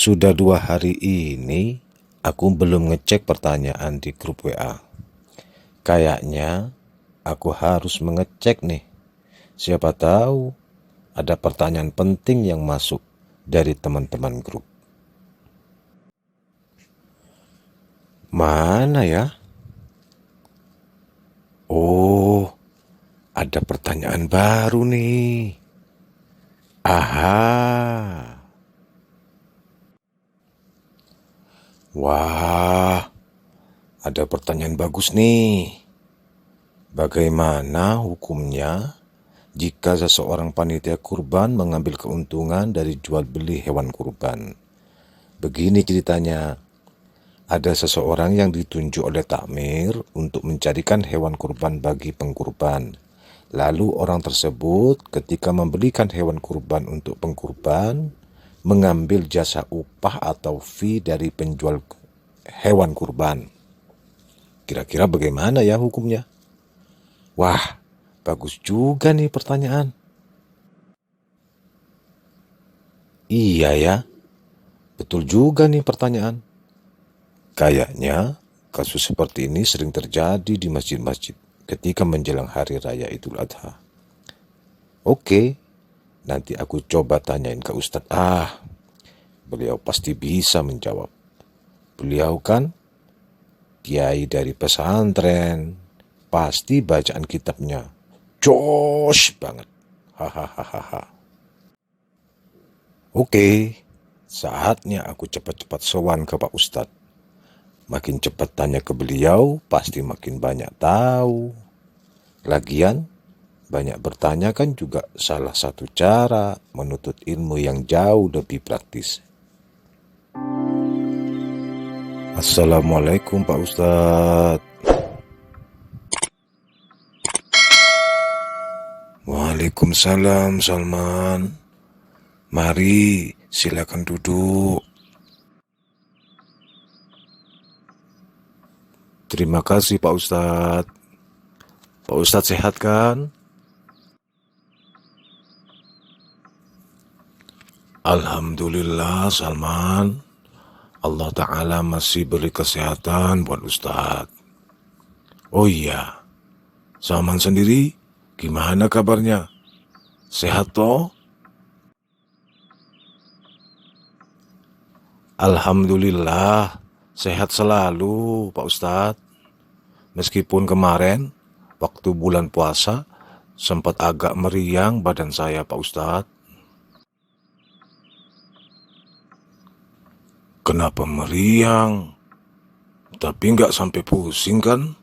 Sudah 2 hari ini aku belum ngecek pertanyaan di grup WA. Kayaknya aku harus mengecek nih. Siapa tahu ada pertanyaan penting yang masuk dari teman-teman grup. Mana ya? Oh, ada pertanyaan baru nih. Aha. Wah, ada pertanyaan bagus nih. Bagaimana hukumnya jika seseorang panitia kurban mengambil keuntungan dari jual beli hewan kurban? Begini ceritanya, ada seseorang yang ditunjuk oleh takmir untuk mencarikan hewan kurban bagi pengkurban. Lalu orang tersebut ketika membelikan hewan kurban untuk pengkurban, mengambil jasa upah atau fee dari penjual hewan kurban. Kira-kira bagaimana ya hukumnya? Wah, bagus juga nih pertanyaan. Iya ya, betul juga nih pertanyaan. Kayaknya kasus seperti ini sering terjadi di masjid-masjid ketika menjelang Hari Raya Idul Adha. Oke, nanti aku coba tanyain ke Ustadz. Beliau pasti bisa menjawab. Beliau kan kiai dari pesantren, pasti bacaan kitabnya josh banget. Hahaha. Oke, saatnya aku cepat-cepat sowan ke Pak Ustadz. Makin cepat tanya ke beliau, pasti makin banyak tahu. Lagian, banyak bertanya kan juga salah satu cara menuntut ilmu yang jauh lebih praktis. Assalamualaikum Pak Ustadz. Waalaikumsalam Salman. Mari silakan duduk. Terima kasih Pak Ustadz. Pak Ustadz sehat kan? Alhamdulillah Salman. Allah Ta'ala masih beri kesehatan buat Ustadz. Oh iya, Salman sendiri gimana kabarnya? Sehat toh? Alhamdulillah, sehat selalu Pak Ustadz. Meskipun kemarin, waktu bulan puasa, sempat agak meriang badan saya Pak Ustadz. Kenapa meriang? Tapi nggak sampai pusing kan?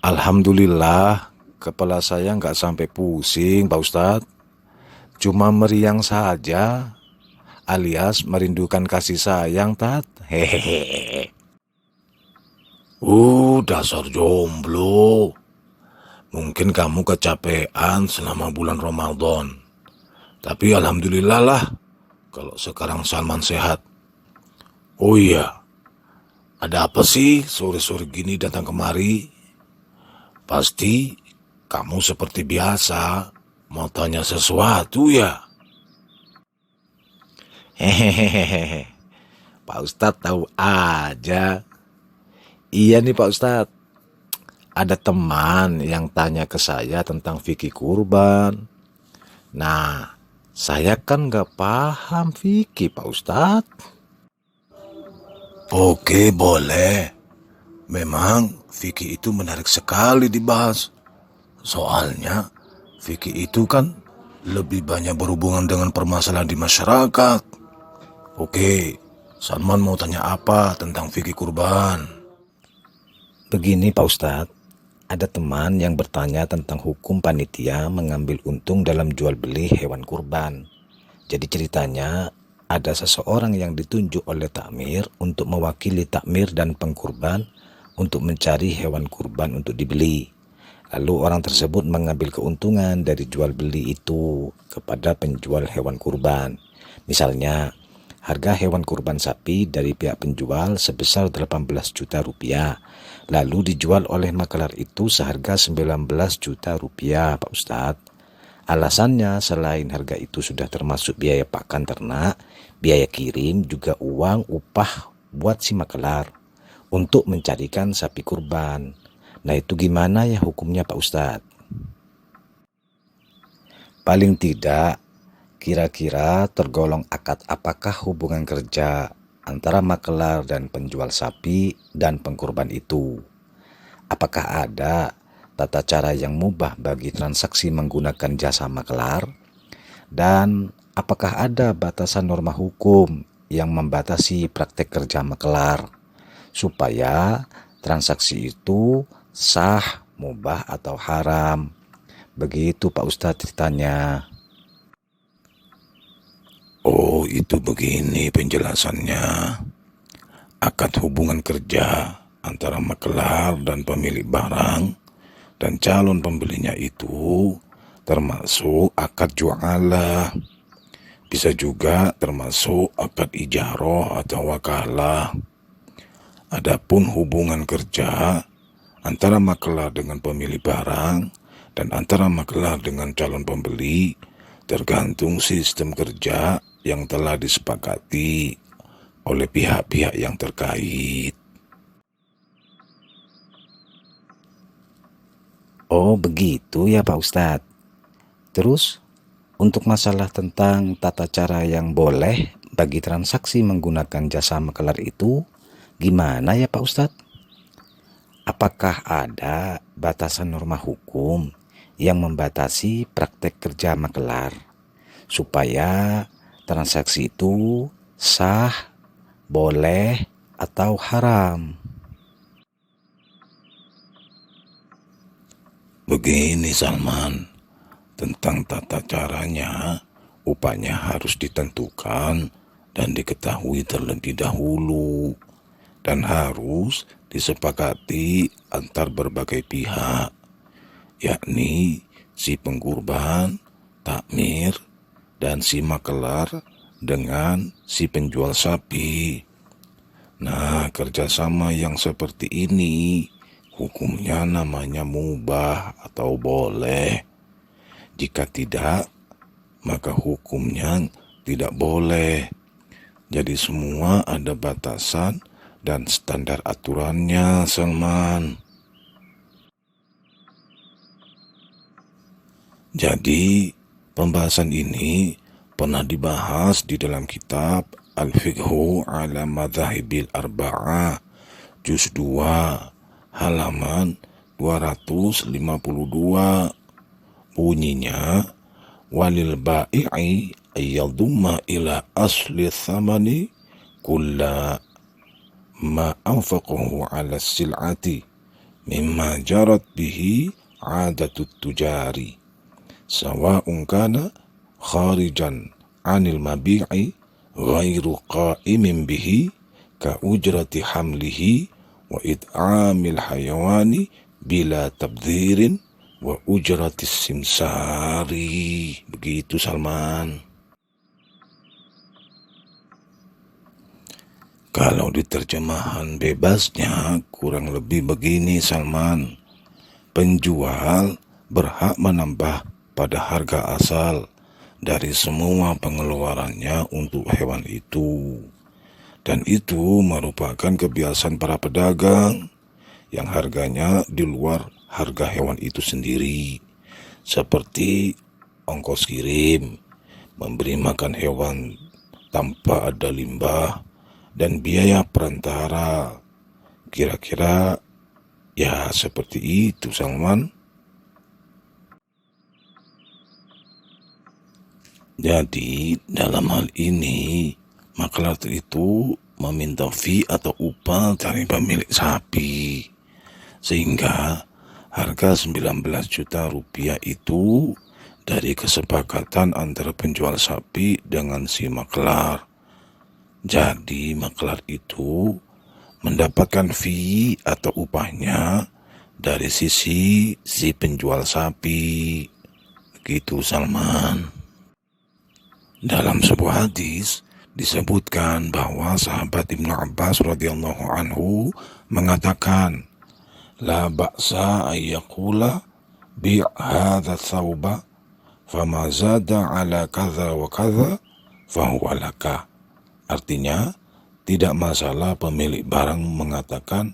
Alhamdulillah, kepala saya nggak sampai pusing Pak Ustadz. Cuma meriang saja, alias merindukan kasih sayang Tat. Hehehe. Dasar jomblo. Mungkin kamu kecapean selama bulan Ramadan. Tapi alhamdulillah lah kalau sekarang Salman sehat. Oh iya, ada apa sih sore-sore gini datang kemari? Pasti kamu seperti biasa mau tanya sesuatu ya? Hehehehe, Pak Ustadz tahu aja. Iya nih Pak Ustadz, ada teman yang tanya ke saya tentang fikih kurban. Nah, saya kan nggak paham fikih Pak Ustadz. Oke, boleh. Memang fikih itu menarik sekali dibahas. Soalnya fikih itu kan lebih banyak berhubungan dengan permasalahan di masyarakat. Oke, Salman mau tanya apa tentang fikih kurban? Begini Pak Ustadz, ada teman yang bertanya tentang hukum panitia mengambil untung dalam jual beli hewan kurban. Jadi ceritanya ada seseorang yang ditunjuk oleh takmir untuk mewakili takmir dan pengkurban untuk mencari hewan kurban untuk dibeli. Lalu orang tersebut mengambil keuntungan dari jual beli itu kepada penjual hewan kurban. Misalnya, harga hewan kurban sapi dari pihak penjual sebesar 18 juta rupiah. Lalu dijual oleh makelar itu seharga 19 juta rupiah Pak Ustadz. Alasannya selain harga itu sudah termasuk biaya pakan ternak, Biaya kirim juga uang upah buat si makelar untuk mencarikan sapi kurban. Nah itu gimana ya hukumnya Pak Ustadz? Paling tidak, kira-kira tergolong akad apakah hubungan kerja antara makelar dan penjual sapi dan pengkurban itu? Apakah ada tata cara yang mubah bagi transaksi menggunakan jasa makelar? Dan apakah ada batasan norma hukum yang membatasi praktek kerja makelar supaya transaksi itu sah, mubah atau haram? Begitu Pak Ustadz ceritanya. Oh, itu begini penjelasannya. Akad hubungan kerja antara makelar dan pemilik barang dan calon pembelinya itu termasuk akad jualah. Bisa juga termasuk akad ijaroh atau wakalah. Adapun hubungan kerja antara makelar dengan pemilik barang dan antara makelar dengan calon pembeli tergantung sistem kerja yang telah disepakati oleh pihak-pihak yang terkait. Oh begitu ya Pak Ustadz. Terus untuk masalah tentang tata cara yang boleh bagi transaksi menggunakan jasa makelar itu gimana ya Pak Ustadz? Apakah ada batasan norma hukum yang membatasi praktek kerja makelar supaya transaksi itu sah, boleh, atau haram? Begini Salman, tentang tata caranya, upahnya harus ditentukan dan diketahui terlebih dahulu dan harus disepakati antar berbagai pihak, yakni si pengkurban, takmir, dan si makelar dengan si penjual sapi. Nah, kerjasama yang seperti ini hukumnya namanya mubah atau boleh. Jika tidak, maka hukumnya tidak boleh. Jadi semua ada batasan dan standar aturannya, Salman. Jadi, pembahasan ini pernah dibahas di dalam kitab Al-Fiqhu ala Madzahibil Arba'ah, Juz 2, halaman 252. Bunyinya, walil ba'i'i ayyadumma ila asli thamani kulla ma anfaqahu ala sil'ati mimma jarat bihi adatut tujari sawa'un kana kharijan anil mabi'i ghairu qa'imin bihi ka ujrati hamlihi wa id'amil hayawani bila tabdhirin wa ujratis simsari. Begitu Salman. Kalau di terjemahan bebasnya kurang lebih begini Salman. Penjual berhak menambah pada harga asal dari semua pengeluarannya untuk hewan itu. Dan itu merupakan kebiasaan para pedagang yang harganya di luar harga hewan itu sendiri. Seperti ongkos kirim, memberi makan hewan tanpa ada limbah, dan biaya perantara. Kira-kira ya seperti itu Salman. Jadi dalam hal ini makelar itu meminta fee atau upah dari pemilik sapi, sehingga harga 19 juta rupiah itu dari kesepakatan antara penjual sapi dengan si makelar. Jadi makelar itu mendapatkan fee atau upahnya dari sisi si penjual sapi. Begitu Salman. Dalam sebuah hadis disebutkan bahwa sahabat Ibnu Abbas radhiyallahu anhu mengatakan, la ba'sa ayyakula bi' hadha thawba fama zada ala kadha wa kadha fahuwa laka Artinya, tidak masalah pemilik barang mengatakan,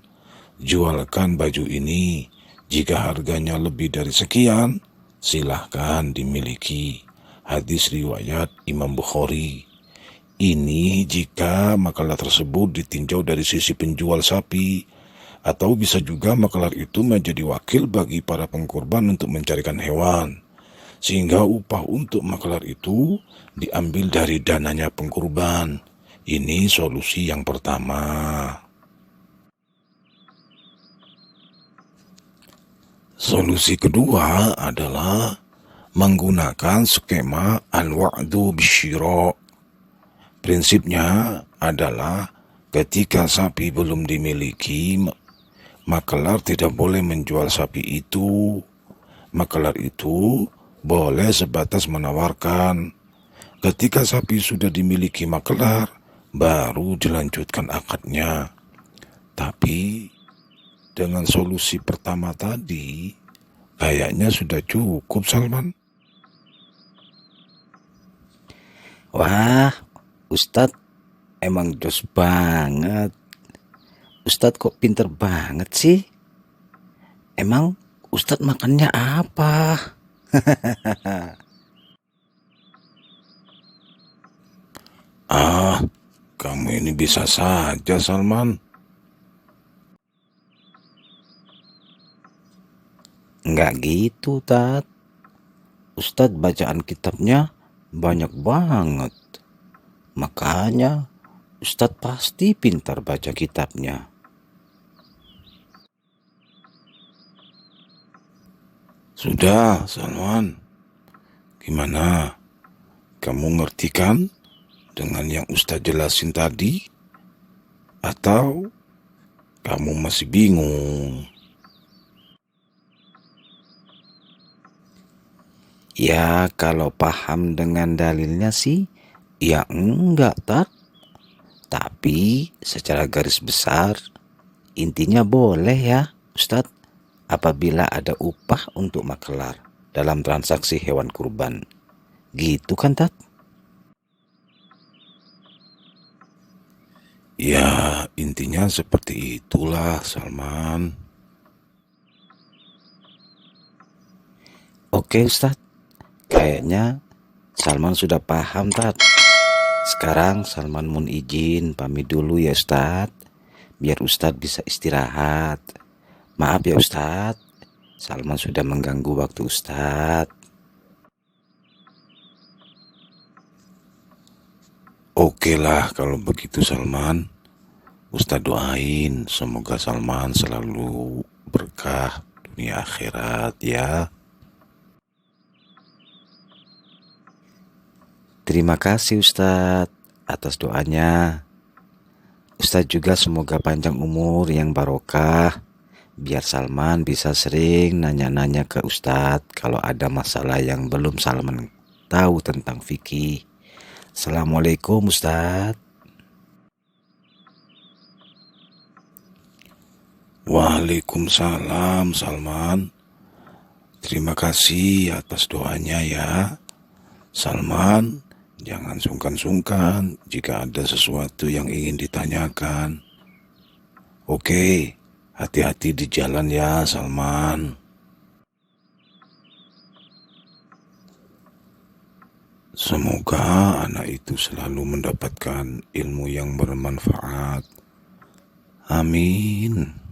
jualkan baju ini, jika harganya lebih dari sekian, silahkan dimiliki. Hadis riwayat Imam Bukhari. Ini jika makalah tersebut ditinjau dari sisi penjual sapi, atau bisa juga makalah itu menjadi wakil bagi para pengkorban untuk mencarikan hewan, sehingga upah untuk makalah itu diambil dari dananya pengkorban. Ini solusi yang pertama. Solusi kedua adalah menggunakan skema al-wa'du bisyira. Prinsipnya adalah ketika sapi belum dimiliki, makelar tidak boleh menjual sapi itu. Makelar itu boleh sebatas menawarkan. Ketika sapi sudah dimiliki makelar, baru dilanjutkan akadnya. Tapi dengan solusi pertama tadi, kayaknya sudah cukup, Salman. Wah, Ustadz emang jos banget. Ustadz kok pinter banget sih? Emang Ustadz makannya apa? Kamu ini bisa saja, Salman. Nggak gitu, Tat. Ustadz bacaan kitabnya banyak banget. Makanya Ustadz pasti pintar baca kitabnya. Sudah, Salman. Gimana? Kamu ngerti kan dengan yang Ustadz jelasin tadi? Atau kamu masih bingung? Ya, kalau paham dengan dalilnya sih, ya enggak, Tat. Tapi secara garis besar, intinya boleh ya, Ustadz, apabila ada upah untuk makelar dalam transaksi hewan kurban. Gitu kan, Tat? Ya, intinya seperti itulah, Salman. Oke, Ustadz. Kayaknya Salman sudah paham, Tat. Sekarang Salman mohon izin pamit dulu ya, Ustadz. Biar Ustadz bisa istirahat. Maaf ya, Ustadz. Salman sudah mengganggu waktu Ustadz. Oke lah kalau begitu, Salman. Ustadz doain semoga Salman selalu berkah dunia akhirat ya. Terima kasih Ustadz atas doanya. Ustadz juga semoga panjang umur yang barokah. Biar Salman bisa sering nanya-nanya ke Ustadz kalau ada masalah yang belum Salman tahu tentang fikih. Assalamualaikum Ustadz. Waalaikumsalam, Salman. Terima kasih atas doanya ya. Salman, jangan sungkan-sungkan jika ada sesuatu yang ingin ditanyakan. Oke, hati-hati di jalan ya, Salman. Semoga anak itu selalu mendapatkan ilmu yang bermanfaat. Amin.